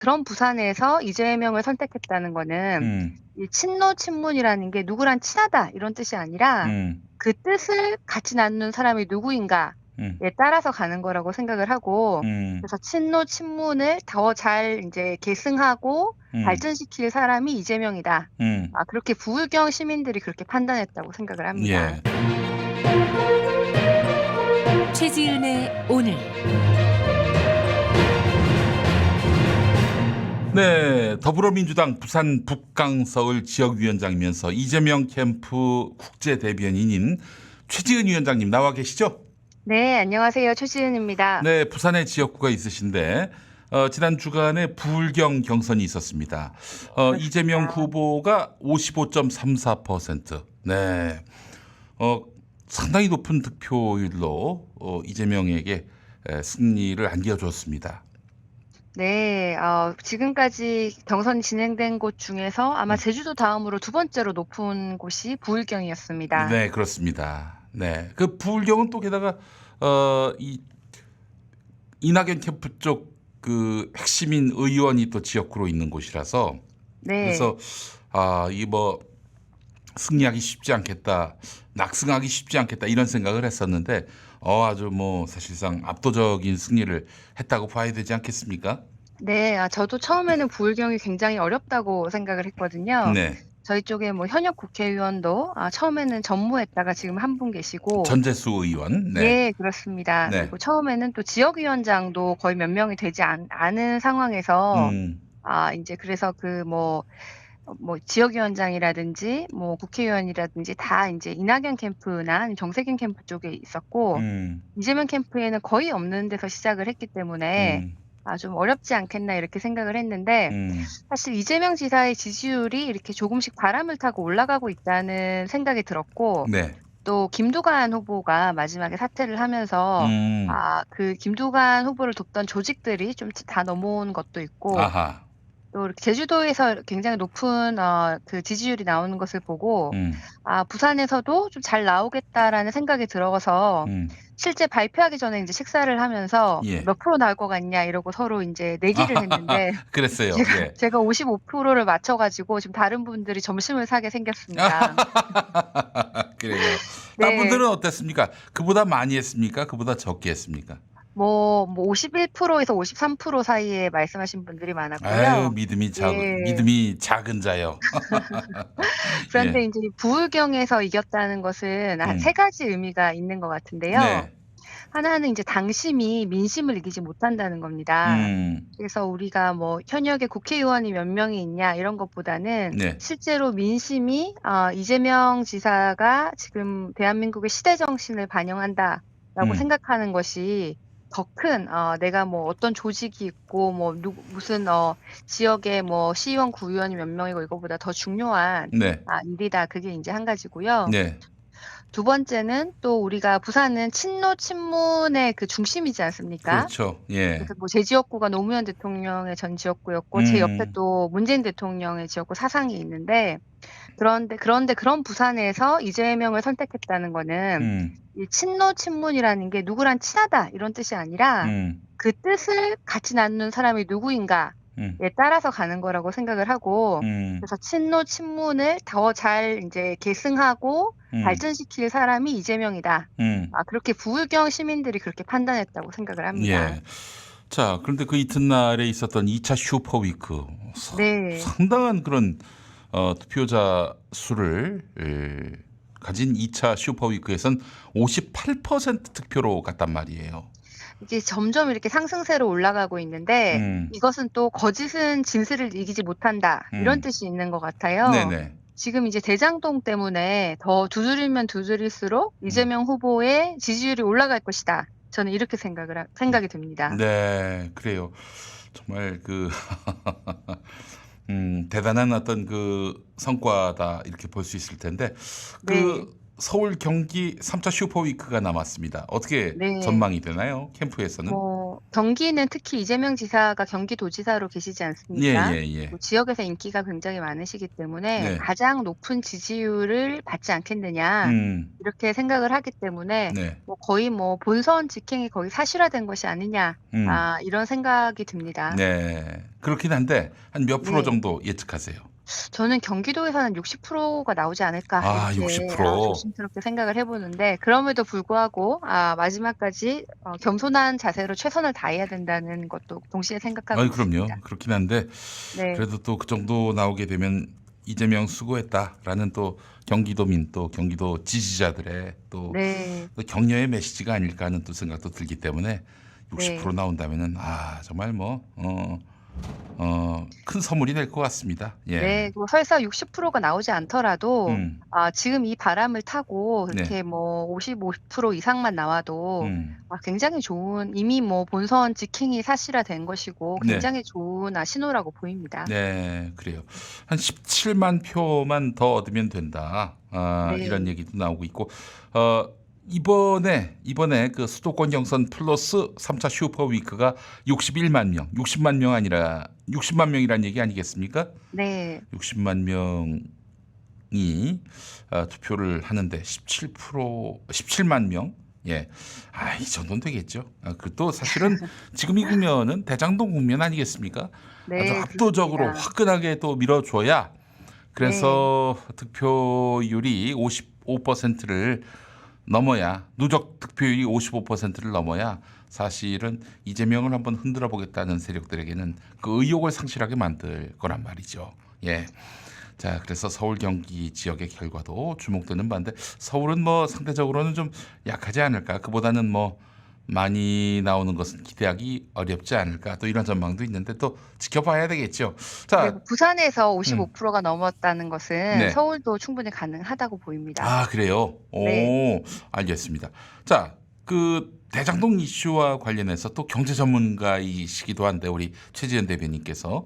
그런 부산에서 이재명을 선택했다는 거는 음, 이 친노 친문이라는 게 누구랑 친하다 이런 뜻이 아니라 음, 그 뜻을 같이 나누는 사람이 누구인가에 음, 따라서 가는 거라고 생각을 하고, 음, 그래서 친노 친문을 더 잘 이제 계승하고 음, 발전시킬 사람이 이재명이다. 음. 그렇게 부울경 시민들이 그렇게 판단했다고 생각을 합니다. 예. 최지은의 오늘. 네, 더불어민주당 부산 북강서울 지역위원장이면서 이재명 캠프 국제대변인인 최지은 위원장님 나와 계시죠? 네, 안녕하세요. 최지은입니다. 네, 부산에 지역구가 있으신데 지난 주간에 부울경 경선이 있었습니다. 이재명 그렇습니다. 후보가 55.34%. 네, 상당히 높은 득표율로 이재명에게 승리를 안겨줬습니다. 네, 지금까지 경선이 진행된 곳 중에서 아마 음. 제주도 다음으로 두 번째로 높은 곳이 부울경이었습니다. 네, 그렇습니다. 네, 그 부울경은 또 게다가 이 이낙연 캠프 쪽 그 핵심인 의원이 또 지역구로 있는 곳이라서 네, 그래서 이 뭐 승리하기 쉽지 않겠다, 낙승하기 쉽지 않겠다 이런 생각을 했었는데 아주 뭐 사실상 압도적인 승리를 했다고 봐야 되지 않겠습니까? 네, 저도 처음에는 부울경이 굉장히 어렵다고 생각을 했거든요. 네, 저희 쪽에 뭐 현역 국회의원도 처음에는 전무했다가 지금 한 분 계시고, 전재수 의원, 네, 예, 그렇습니다. 네, 그리고 처음에는 또 지역위원장도 거의 몇 명이 되지 않은 상황에서, 음, 이제 그래서 뭐 지역위원장이라든지 뭐 국회의원이라든지 다 이제 이낙연 캠프나 아니면 정세균 캠프 쪽에 있었고, 음, 이재명 캠프에는 거의 없는 데서 시작을 했기 때문에 음, 좀 어렵지 않겠나 이렇게 생각을 했는데, 음, 사실 이재명 지사의 지지율이 이렇게 조금씩 바람을 타고 올라가고 있다는 생각이 들었고, 네, 또 김두관 후보가 마지막에 사퇴를 하면서 음, 그 김두관 후보를 돕던 조직들이 좀 다 넘어온 것도 있고, 아하, 또 이렇게 제주도에서 굉장히 높은 그 지지율이 나오는 것을 보고 음, 부산에서도 좀 잘 나오겠다라는 생각이 들어서 음. 실제 발표하기 전에 이제 식사를 하면서 예. 몇 프로 나올 것 같냐 이러고 서로 이제 내기를 했는데 그랬어요. 예. 제가 55%를 맞춰가지고 지금 다른 분들이 점심을 사게 생겼습니다. 그래요. 딴 네. 분들은 어땠습니까? 그보다 많이 했습니까? 그보다 적게 했습니까? 뭐 51%에서 53% 사이에 말씀하신 분들이 아유, 많았고요. 예. 믿음이 작은 자요. 예. 그런데 인제 부울경에서 이겼다는 것은 한 세 음. 가지 의미가 있는 것 같은데요. 네. 하나는 인제 당심이 민심을 이기지 못한다는 겁니다. 음. 그래서 우리가 뭐 현역의 국회의원이 몇 명이 있냐 이런 것보다는 네. 실제로 민심이 이재명 지사가 지금 '대한민국의 시대 정신을 반영한다.'라고 음. 생각하는 것이 더 큰, 내가 뭐 어떤 조직이 있고 뭐 무슨 지역에 뭐 시의원, 구의원이 몇 명이고 이거보다 더 중요한 네. 일이다. 그게 인제 한 가지고요. 네. 두 번째는 또 우리가 부산은 친노 친문의 그 중심이지 않습니까? 그렇죠. 예. 그래서 뭐 제 지역구가 노무현 대통령의 전 지역구였고 제 옆에 음. 또 문재인 대통령의 지역구 사상이 있는데, 그런데 그런 부산에서 이재명을 선택했다는 거는 음. 이 친노 친문이라는 게 누구랑 친하다 이런 뜻이 아니라 음. 그 뜻을 같이 나누는 사람이 누구인가에 음. 따라서 가는 거라고 생각을 하고, 음. 그래서 친노 친문을 더 잘 이제 계승하고 음. 발전시킬 사람이 이재명이다. 음. 그렇게 부울경 시민들이 그렇게 판단했다고 생각을 합니다. 예. 자, 그런데 그 이튿날에 있었던 2차 슈퍼위크 네. 상당한 그런 투표자 수를 가진 2차 슈퍼위크에선 58% 득표로 갔단 말이에요. 이게 점점 이렇게 상승세로 올라가고 있는데, 음, 이것은 또 '거짓은 진실을 이기지 못한다.' 이런 음, 뜻이 있는 것 같아요. 네네. 지금 이제 대장동 때문에 더 두드리면 두드릴수록 음, 이재명 후보의 지지율이 올라갈 것이다. 저는 이렇게 생각이 듭니다. 네, 그래요. 정말 그 대단한 어떤 그 성과다 이렇게 볼 수 있을 텐데 네. 그 서울 경기 3차 슈퍼위크가 남았습니다. 어떻게 네. 전망이 되나요? 캠프에서는? 경기는 특히 이재명 지사가 경기도지사로 계시지 예, 않습니까? 예, 예. 지역에서 인기가 굉장히 많으시기 때문에 네. 가장 높은 지지율을 받지 않겠느냐 이렇게 생각을 하기 때문에 네. 뭐 거의 뭐 본선 직행이 거의 사실화된 것이 아니냐 이런 생각이 듭니다. 네. 그렇긴 한데 한 몇 프로 네. 정도 예측하세요? 저는 경기도에서는 60%가 나오지 않을까 아, 이렇게 60%. 조심스럽게 생각을 해보는데 그럼에도 불구하고 마지막까지 겸손한 자세로 최선을 다해야 된다는 것도 동시에 생각하고 아이, 있습니다. 그럼요. 그렇긴 한데 네. 그래도 또 그 정도 나오게 되면 이재명 수고했다라는 또 경기도민 또 경기도 지지자들의 또 네. 격려의 메시지가 아닐까 하는 또 생각도 들기 때문에 60% 네. 나온다면은 정말 뭐 큰 선물이 될 것 같습니다. 예. 네. 뭐 설사 60%가 나오지 않더라도 지금 이 바람을 타고 네. 그렇게 뭐 50% 이상만 나와도 굉장히 좋은 이미 뭐 본선 직행이 사실화된 것이고 네. 굉장히 좋은 신호라고 보입니다. 네, 그래요. 한 17만 표만 더 얻으면 된다. 네. 이런 얘기도 나오고 있고 이번에 그 수도권 경선 플러스 3차 슈퍼 위크가 61만 명, 60만 명 아니라 60만 명이란 얘기 아니겠습니까? 네. 60만 명이 투표를 하는데 17만 명. 예. 이 정도는 되겠죠. 그또 사실은 지금 이 국면은 대장동 국면 아니겠습니까? 네. 아주 압도적으로 그렇습니다. 화끈하게 또 밀어줘야 그래서 득표율이 55%를 넘어야 누적 득표율이 55%를 넘어야 사실은 이재명을 한번 흔들어 보겠다는 세력들에게는 그 의욕을 상실하게 만들 거란 말이죠. 예. 자, 그래서 서울 경기 지역의 결과도 주목되는 바인데 서울은 뭐 상대적으로는 좀 약하지 않을까? 그보다는 뭐 많이 나오는 것은 기대하기 어렵지 않을까? 또 이런 전망도 있는데 또 지켜봐야 되겠죠. 자, 네, 부산에서 55%가 넘었다는 것은 네. 서울도 충분히 가능하다고 보입니다. 그래요? 네. 알겠습니다. 자, 그 대장동 이슈와 관련해서 또 경제 전문가이시기도 한데 우리 최지은 대변인께서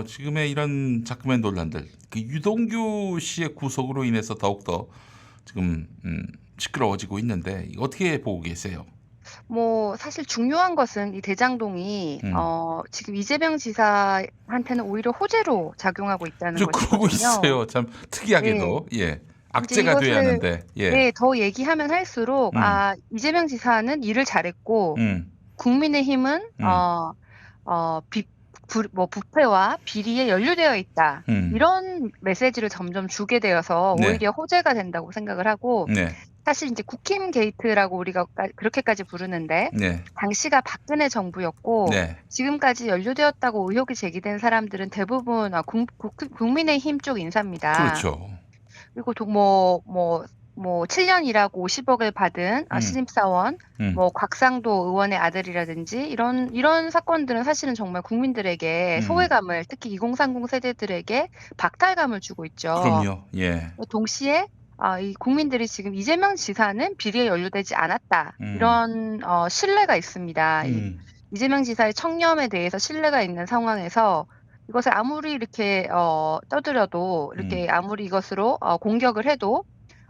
지금의 이런 작금의 논란들, 그 유동규 씨의 구속으로 인해서 더욱더 지금 시끄러워지고 있는데 이거 어떻게 보고 계세요? 뭐 사실 중요한 것은 이 대장동이 지금 이재명 지사한테는 오히려 호재로 작용하고 있다는 좀 그러고 것이거든요. 있어요. 참 특이하게도. 예. 악재가 이제 돼야 이것을 하는데. 예. 네, 더 얘기하면 할수록 이재명 지사는 일을 잘했고 국민의힘은 부패와 비리에 연루되어 있다. 이런 메시지를 점점 주게 되어서 네. 오히려 호재가 된다고 생각을 하고 네. 사실 이제 국힘 게이트라고 우리가 그렇게까지 부르는데 네. 당시가 박근혜 정부였고 네. 지금까지 연루되었다고 의혹이 제기된 사람들은 대부분 국민의힘 쪽 인사입니다. 그렇죠. 그리고 뭐 7년 일하고 50억을 받은 신입사원, 뭐 곽상도 의원의 아들이라든지 이런 사건들은 사실은 정말 국민들에게 소외감을 특히 2030 세대들에게 박탈감을 주고 있죠. 그럼요. 예. 동시에 이 국민들이 지금 이재명 지사는 비리에 연루되지 않았다. 이런 신뢰가 있습니다. 이재명 지사의 청렴에 대해서 신뢰가 있는 상황에서 이것을 아무리 이렇게 떠들어도 이렇게 아무리 이것으로 공격을 해도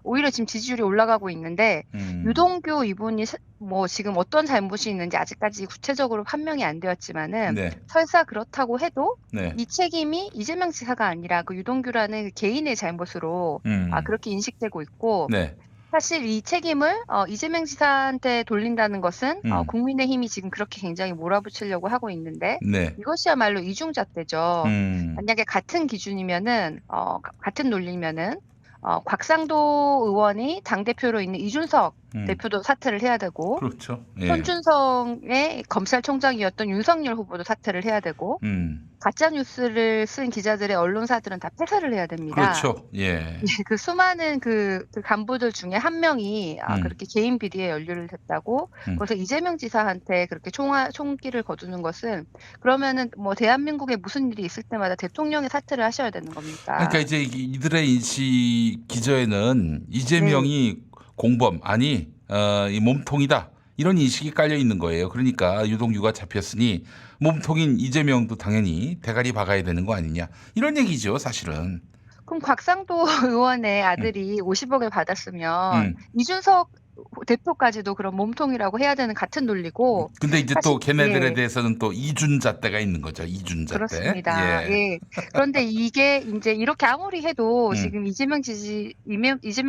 오히려 지금 지지율이 올라가고 있는데 유동규 이분이 뭐 지금 어떤 잘못이 있는지 아직까지 구체적으로 판명이 안 되었지만은 네. 설사 그렇다고 해도 네. 이 책임이 이재명 지사가 아니라 그 유동규라는 그 개인의 잘못으로 그렇게 인식되고 있고 네. 사실 이 책임을 이재명 지사한테 돌린다는 것은 국민의힘이 지금 그렇게 굉장히 몰아붙이려고 하고 있는데 네. 이것이야말로 이중잣대죠. 만약에 같은 기준이면은 같은 논리면은 곽상도 의원이 당대표로 있는 이준석 대표도 사퇴를 해야 되고 그렇죠. 예. 손준성의 검찰총장이었던 윤석열 후보도 사퇴를 해야 되고 가짜 뉴스를 쓴 기자들의 언론사들은 다 폐쇄를 해야 됩니다. 그렇죠. 예. 그 수많은 그 간부들 중에 한 명이 그렇게 개인 비리에 연루를 됐다고 그래서 이재명 지사한테 그렇게 총기를 거두는 것은 그러면은 뭐 대한민국에 무슨 일이 있을 때마다 대통령이 사퇴를 하셔야 되는 겁니까? 그러니까 이제 이들의 인식 기저에는 이재명이 공범 아니 이 몸통이다 이런 인식이 깔려 있는 거예요. 그러니까 유동규가 잡혔으니 몸통인 이재명도 당연히 대가리 박아야 되는 거 아니냐 이런 얘기죠, 사실은. 그럼 곽상도 의원의 아들이 50억을 받았으면 음. 이준석 대표까지도 그런 몸통이라고 해야 되는 같은 논리고 근데 이제 사실 또 걔네들에 예. 대해서는 또 이준잣대가 있는 거죠. 이준잣대. 그렇습니다. 예. 예. 그런데 이게 인제 이렇게 아무리 해도 음. 지금 이재명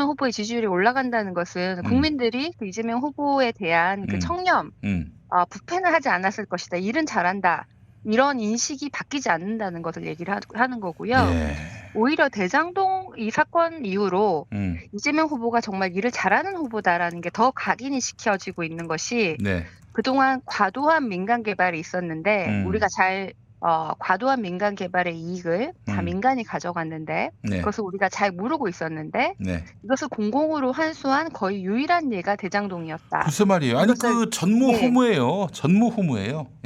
후보의 지지율이 올라간다는 것은 음. 국민들이 그 이재명 후보에 대한 그 음. 청렴, 음. 부패는 하지 않았을 것이다. 일은 잘한다. 이런 인식이 바뀌지 않는다는 것을 얘기를 하는 거고요. 예. 오히려 대장동 이 사건 이후로 음. 이재명 후보가 정말 일을 잘하는 후보다라는 게 더 각인이 시켜지고 있는 것이 네. 그동안 과도한 민간 개발이 있었는데 우리가 음. 과도한 민간 개발의 이익을 다 음. 민간이 가져갔는데 네. 그것을 우리가 잘 모르고 있었는데 네. 이것을 공공으로 환수한 거의 유일한 예가 대장동이었다. 글쎄 말이에요. 아니 이것을 그 전무후무예요.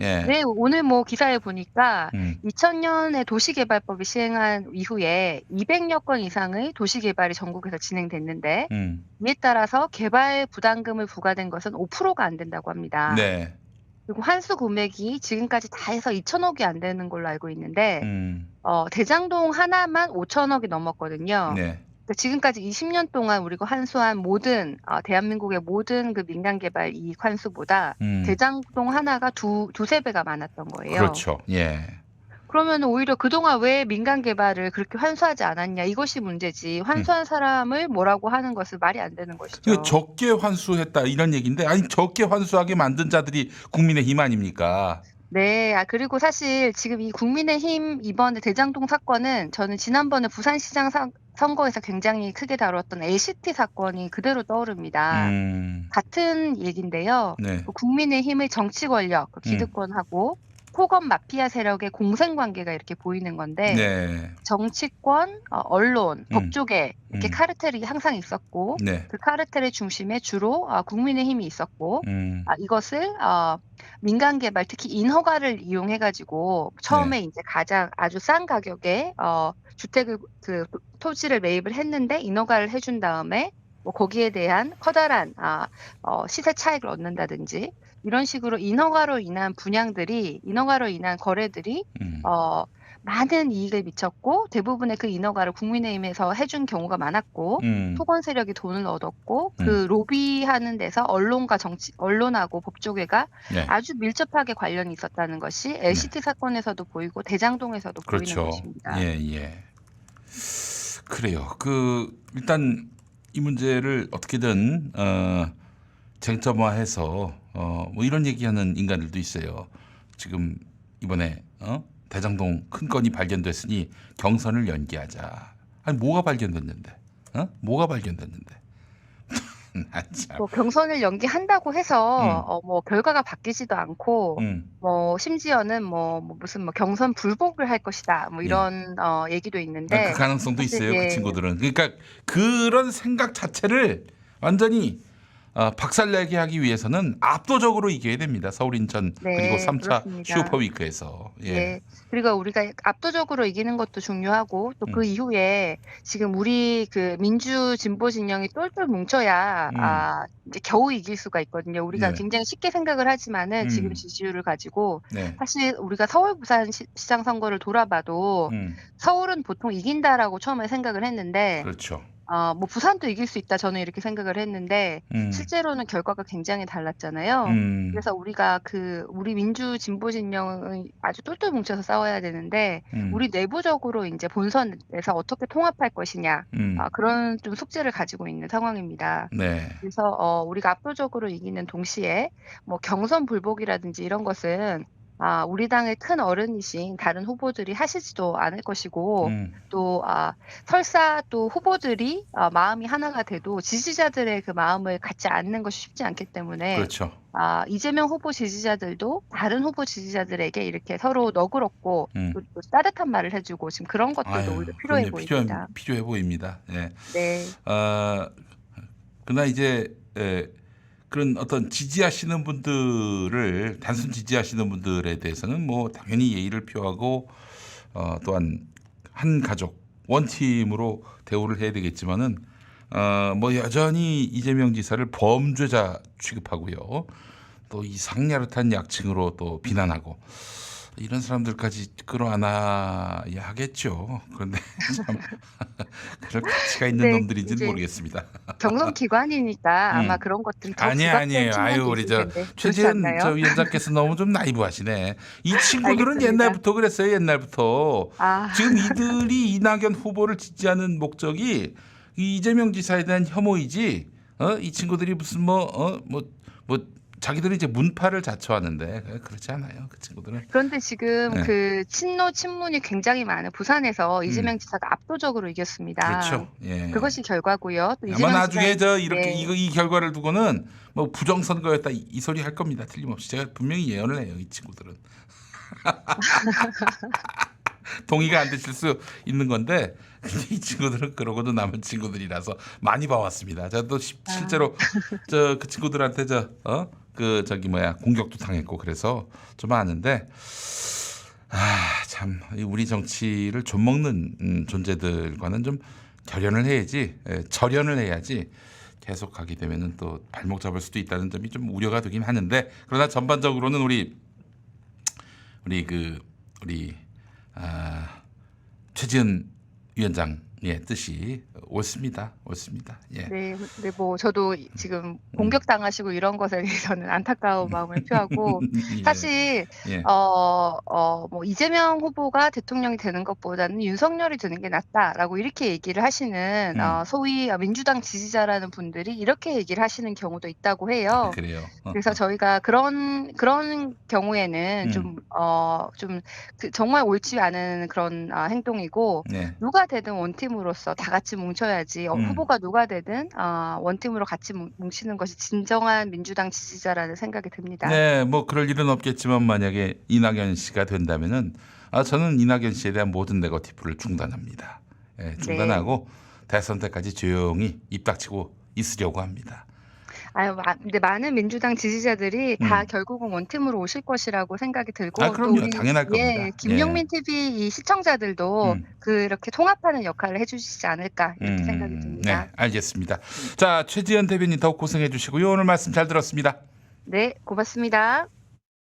예. 네, 오늘 뭐 기사에 보니까 음. 2000년에 도시개발법이 시행한 이후에 200여 건 이상의 도시개발이 전국에서 진행됐는데 이에 따라서 개발 부담금을 부과된 것은 5%가 안 된다고 합니다. 네. 그리고 환수 금액이 지금까지 다 해서 2천억이 안 되는 걸로 알고 있는데 대장동 하나만 5천억이 넘었거든요. 네. 그러니까 지금까지 20년 동안 우리가 환수한 모든 대한민국의 모든 그 민간 개발 이익 환수보다 대장동 하나가 두세 배가 많았던 거예요. 그렇죠. 예. 그러면 오히려 그동안 왜 민간 개발을 그렇게 환수하지 않았냐 이것이 문제지 환수한 사람을 뭐라고 하는 것은 말이 안 되는 것이죠. 적게 환수했다 이런 얘기인데 아니 적게 환수하게 만든 자들이 국민의힘 아닙니까? 네. 그리고 사실 지금 이 국민의힘 이번에 대장동 사건은 저는 지난번에 부산시장 선거에서 굉장히 크게 다뤘던 LCT 사건이 그대로 떠오릅니다. 같은 얘기인데요. 네. 국민의힘의 정치 권력, 기득권하고 토건 마피아 세력의 공생 관계가 이렇게 보이는 건데 네. 정치권, 언론, 법조계 이렇게 카르텔이 항상 있었고 네. 그 카르텔의 중심에 주로 국민의힘이 있었고 이것을 민간 개발 특히 인허가를 이용해 가지고 처음에 네. 이제 가장 아주 싼 가격에 주택을 토지를 매입을 했는데 인허가를 해준 다음에 뭐 거기에 대한 커다란 시세 차익을 얻는다든지 이런 식으로 인허가로 인한 거래들이 많은 이익을 미쳤고 대부분의 그 인허가를 국민의힘에서 해준 경우가 많았고 토건 세력이 돈을 얻었고 그 로비하는 데서 언론하고 법조계가 네. 아주 밀접하게 관련이 있었다는 것이 LCT 사건에서도 보이고 대장동에서도 그렇죠. 보이는 것입니다. 예. 그래요. 일단 이 문제를 어떻게든 쟁점화해서 뭐 이런 얘기하는 인간들도 있어요. 지금 이번에 대장동 큰 건이 발견됐으니 경선을 연기하자. 아니 뭐가 발견됐는데? 뭐가 발견됐는데? 뭐 경선을 연기한다고 해서 뭐 결과가 바뀌지도 않고 뭐 심지어는 무슨 경선 불복을 할 것이다 뭐 이런 얘기도 있는데 그 가능성도 사실, 있어요. 그 친구들은. 그러니까 그런 생각 자체를 완전히 박살내게 하기 위해서는 압도적으로 이겨야 됩니다. 서울 인천 그리고 3차 그렇습니다. 슈퍼위크에서. 예. 그리고 우리가 압도적으로 이기는 것도 중요하고 또 그 이후에 지금 우리 그 민주 진보 진영이 똘똘 뭉쳐야 이제 겨우 이길 수가 있거든요. 우리가 네. 굉장히 쉽게 생각을 하지만은 지금 지지율을 가지고 네. 사실 우리가 서울 부산 시장 선거를 돌아봐도 서울은 보통 이긴다라고 처음에 생각을 했는데 그렇죠. 뭐 부산도 이길 수 있다 저는 이렇게 생각을 했는데 실제로는 결과가 굉장히 달랐잖아요. 그래서 우리가 우리 민주 진보 진영은 아주 똘똘 뭉쳐서 싸워야 되는데 우리 내부적으로 이제 본선에서 어떻게 통합할 것이냐 그런 좀 숙제를 가지고 있는 상황입니다. 네. 그래서 우리가 압도적으로 이기는 동시에 뭐 경선 불복이라든지 이런 것은 우리 당의 큰 어른이신 다른 후보들이 하시지도 않을 것이고 또 설사 또 후보들이 마음이 하나가 돼도 지지자들의 그 마음을 갖지 않는 것이 쉽지 않기 때문에 그렇죠. 이재명 후보 지지자들도 다른 후보 지지자들에게 이렇게 서로 너그럽고 또 따뜻한 말을 해주고 지금 그런 것들도 오히려 필요해 보입니다. 필요해 보입니다. 예. 네. 그러나 이제 그런 어떤 지지하시는 분들을 단순 지지하시는 분들에 대해서는 뭐 당연히 예의를 표하고 또한 한 가족 원팀으로 대우를 해야 되겠지만은 뭐 여전히 이재명 지사를 범죄자 취급하고요. 또 이 상야릇한 약칭으로 또 비난하고 이런 사람들까지 끌어안아야 하겠죠. 그런데 참 그럴 가치가 있는 근데 놈들인지는 이제 모르겠습니다. 경선기관이니까 아마 음. 그런 것들이 더 아니에요. 부각될 아유, 측면도 우리 있을 저 텐데 그렇지 최지은 저 않나요? 위원장께서 너무 좀 나이브하시네. 이 친구들은 알겠습니다. 옛날부터 그랬어요. 옛날부터. 아. 지금 이들이 이낙연 후보를 지지하는 목적이 이 이재명 지사에 대한 혐오이지. 이 친구들이 무슨 뭐 자기들이 이제 문파를 자처하는데 그렇지 않아요. 그 친구들은. 그런데 지금 네. 그 친노 친문이 굉장히 많은 부산에서 이재명 지사가 압도적으로 이겼습니다. 그렇죠. 예. 그것이 결과고요. 또 아마 이재명 나중에 지사의 저 이렇게 네. 이 결과를 두고는 뭐 부정선거였다 이 소리 할 겁니다. 틀림없이 제가 분명히 예언을 해요. 이 친구들은. 동의가 안 되실 수 있는 건데 이 친구들은 그러고도 남은 친구들이라서 많이 봐왔습니다. 저도 실제로 저 그 친구들한테 공격도 당했고 그래서 좀 아는데 참 우리 정치를 좀 먹는 존재들과는 좀 결연을 해야지 절연을 해야지 계속 가게 되면은 또 발목 잡을 수도 있다는 점이 좀 우려가 되긴 하는데 그러나 전반적으로는 우리 최지은 위원장의 뜻이 옳습니다. 예. 네, 뭐 저도 지금 공격당하시고 이런 것에 대해서는 안타까운 마음을 표하고 예. 사실 예. 뭐 이재명 후보가 대통령이 되는 것보다는 윤석열이 되는 게 낫다라고 이렇게 얘기를 하시는 소위 민주당 지지자라는 분들이 이렇게 얘기를 하시는 경우도 있다고 해요. 그래요. 그래서 저희가 그런 경우에는 정말 옳지 않은 그런 행동이고 네. 누가 되든 원팀으로서 다 같이 뭉쳐야지 후보가 누가 되든 원팀으로 같이 뭉치는 것이 진정한 민주당 지지자라는 생각이 듭니다. 네, 뭐 그럴 일은 없겠지만 만약에 이낙연 씨가 된다면은 저는 이낙연 씨에 대한 모든 네거티브를 중단합니다. 예, 중단하고 대선 때까지 조용히 입 닥치고 있으려고 합니다. 근데 많은 민주당 지지자들이 다 결국은 원팀으로 오실 것이라고 생각이 들고 그럼요. 또 우리 당연할 겁니다. 김용민 TV 이 시청자들도 그렇게 통합하는 역할을 해주시지 않을까 이렇게 생각이 듭니다. 네, 알겠습니다. 자, 최지은 대변인 더욱 고생해 주시고요. 오늘 말씀 잘 들었습니다. 네, 고맙습니다.